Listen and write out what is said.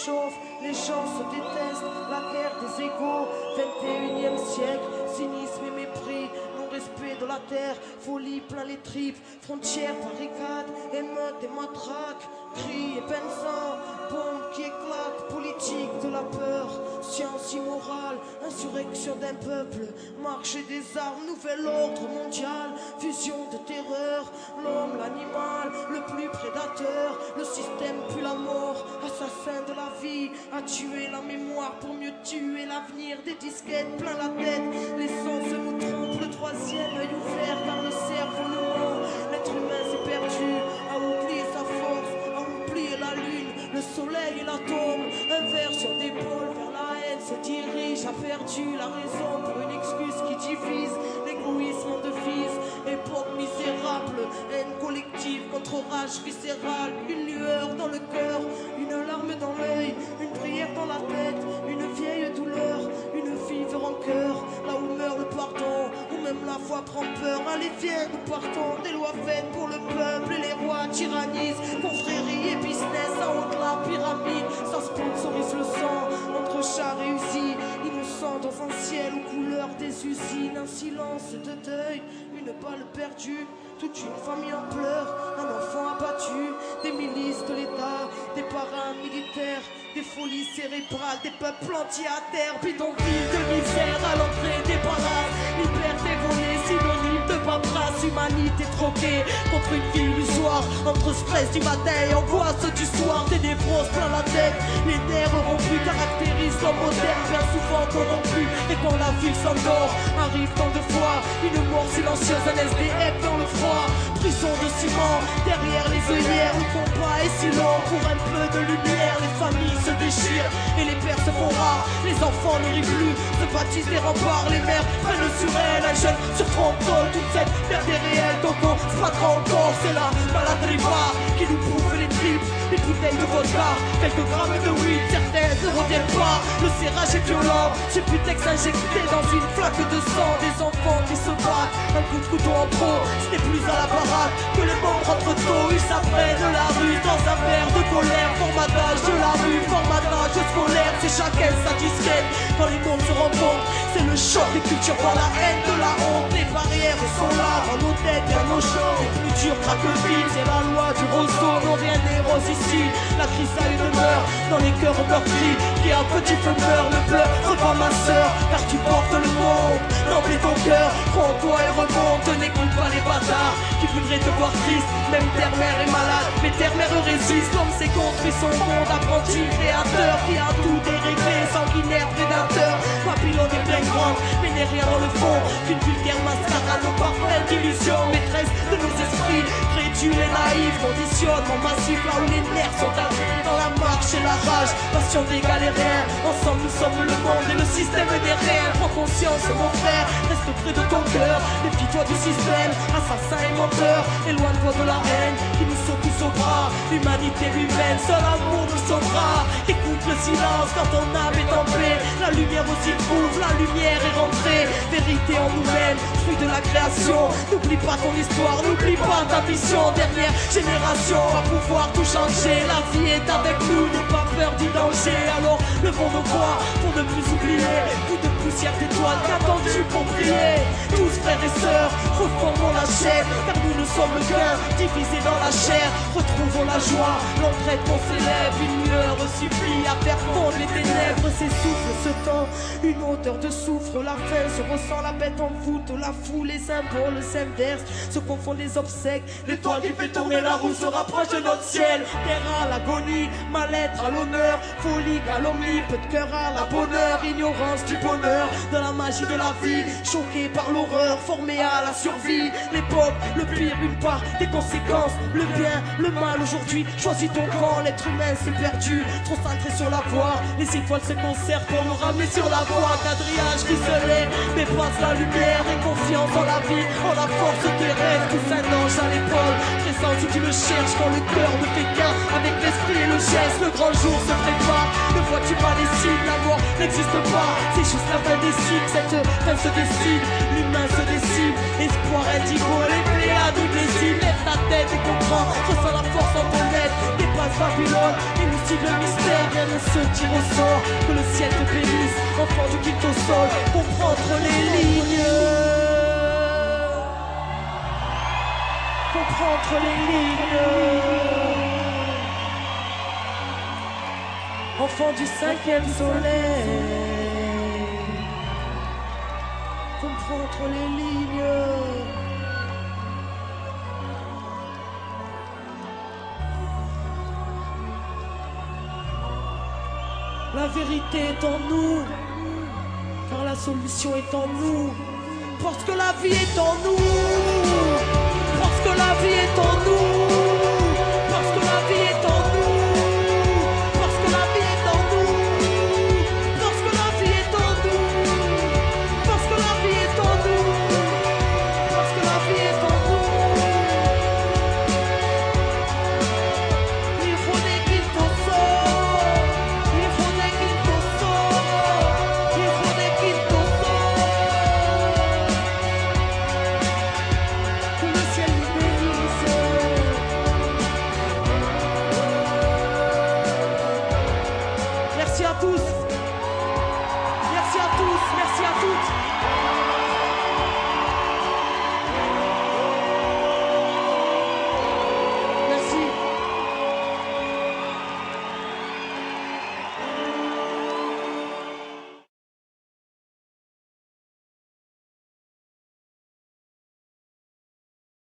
réchauffe, les gens se détestent, la guerre des égaux, 21e siècle, cynisme et mépris, non-respect de la terre, folie plein les tripes, frontières, barricades, émeutes et matraques, cris et sang, bombes qui éclatent, politique de la peur, science immorale, insurrection d'un peuple, marché des armes, nouvel ordre mondial, fusion de terreur, l'homme, l'animal, le plus prédateur, le système puis la mort, assassin de la vie, a tué la mémoire pour mieux tuer l'avenir, des disquettes plein la tête, les sens nous trompent, le troisième œil ouvert car le cerveau nous ment, l'être humain s'est perdu, a oublié sa force, a oublié la lune, le soleil et l'atome, inversion d'épaule vers la haine se dirige, a perdu la raison pour une excuse qui divise, l'égoïsme de fils, époque misérable, haine collective contre rage viscérale, une lueur dans le cœur, une larme dans l'œil, une prière dans la tête, une vieille douleur, une vive rancœur, là où meurt le pardon, où même la foi prend peur, allez viens nous partons, des lois faites pour le peuple et les rois tyrannisent, confrérie et business en haut de la pyramide, ça sponsorise le sang, entre chars réussis, innocents dans un ciel aux couleurs des usines, un silence de deuil, une balle perdue, toute une famille en pleurs, un enfant abattu, des milices de l'État, des paramilitaires, des folies cérébrales, des peuples entiers à terre, bidonville de misère à l'entrée des palaces, liberté volée, synonyme de paperasse, humanité troquée contre une vie illusoire, entre stress du matin et angoisse du soir, des névroses plein la tête, les nerfs rompus caractérisent l'homme moderne, bien souvent corrompu, et quand la ville s'endort, arrive tant de fois, une mort silencieuse, un SDF dans le froid, prison de ciment, derrière les œillères, le combat est si long, pour un peu de lumière, les familles se déchirent, et les pères se font rares, les enfants ne rient plus, se bâtissent des remparts, les mères prennent sur elles, un jeune sur trompe-toile, toute cette merde est réelle, donc on se battra encore, c'est la maladie qui nous bouffe les tripes, les bouteilles de vodka, quelques grammes de weed, certaines ne reviennent pas, le serrage est violent, j'ai plus texte injecté dans une flaque de sang, des enfants qui se battent, un coup de couteau en pro, ce n'est plus à la parade que les bombes rentrent tôt, ils s'apprennent la rue dans un verre de colère, formatage de la rue, formatage scolaire, c'est chacun sa disquette, quand les mondes se rencontrent, c'est le choc des cultures par la haine de la honte, les barrières sont là, dans nos têtes, bien nos champs, les plus durs craquent le vide, c'est la loi du roseau, non rien n'est rose ici, la crise a une meurt, dans les cœurs meurtris, qui à petit feu meurt, ne pleure, reprends ma sœur, car tu portes le monde, n'emplis ton cœur, prends-toi et remonte, n'écoute pas les bâtards, qui voudraient te voir triste, même terre-mère est malade, mais terre-mère résiste, l'homme s'est construit son monde, apprenti créateur, qui a tout déréglé, sanguinaire prédateur, Babylone est bien grande, mais n'est rien dans le fond, qu'une vulgaire mascarade, nos parfaits d'illusions, maîtresse de nos esprits, crédules et naïfs, conditionnement massif, là où les nerfs sont agris, dans la marche et la rage, passion des galériens, ensemble nous sommes le monde et le système n'est rien, prends conscience mon frère, reste près de ton cœur, méfie-toi du système, assassin et menteur, éloigne-toi de la haine, qui nous saute tous au bras, l'humanité humaine, seul amour nous sauvera, écoute le silence quand ton âme est en paix, la lumière aussi trouve, la lumière est rentrée, vérité en nous-mêmes, fruit de la création, n'oublie pas ton histoire, n'oublie pas ta mission, dernière génération va pouvoir tout changer, la vie est avec nous, n'aie pas peur du danger, alors levons nos voix pour ne plus oublier, coup de poussière d'étoiles, qu'attends-tu pour prier, tous frères et sœurs, reformons la chaîne, car nous ne sommes qu'un, divisés dans la chair, retrouvons la joie, l'entraide qu'on s'élève, une lueur supplie à faire fondre les ténèbres, s'essouffle ce temps, une odeur de soufre, la faim se ressent, la bête en voûte, la foule, les symboles s'inversent, se confondent les obsèques, l'étoile qui fait tourner la roue se rapproche de notre ciel, terre à l'agonie, mal-être à l'honneur, folie, calomnie, peu de cœur à la bonheur, ignorance du bonheur, de la magie de la vie, choqué par l'horreur, formé à la survie, l'époque, le pire, une part des conséquences, le bien, le mal aujourd'hui, choisis ton camp, l'être humain s'est perdu, trop centré sur la voie, les étoiles se conservent pour nous ramener sur la voie, quadrillage qui se lève, dépasse la lumière et confiance en la vie, en la force des rêves, tous un ange à l'épaule, présent si tu le cherches, quand le cœur ne fait qu'un, avec l'esprit et le geste, le grand jour se prépare, ne vois-tu pas les signes, la mort n'existe pas, c'est juste la fin des cycles, cette fin se décide, l'humain se décide, espoir indigo, les pléiades ou les îles, lève ta tête et comprends, ressens la force en ton être, l'espace Babylone, élucide le mystère, rien ne se tire au sort. Que le ciel te bénisse, enfant du quitte au sol, comprendre les lignes. Comprendre les lignes. Enfant du 5e soleil, comprendre les lignes. La vérité est en nous, car la solution est en nous. Parce que la vie est en nous, parce que la vie est en nous.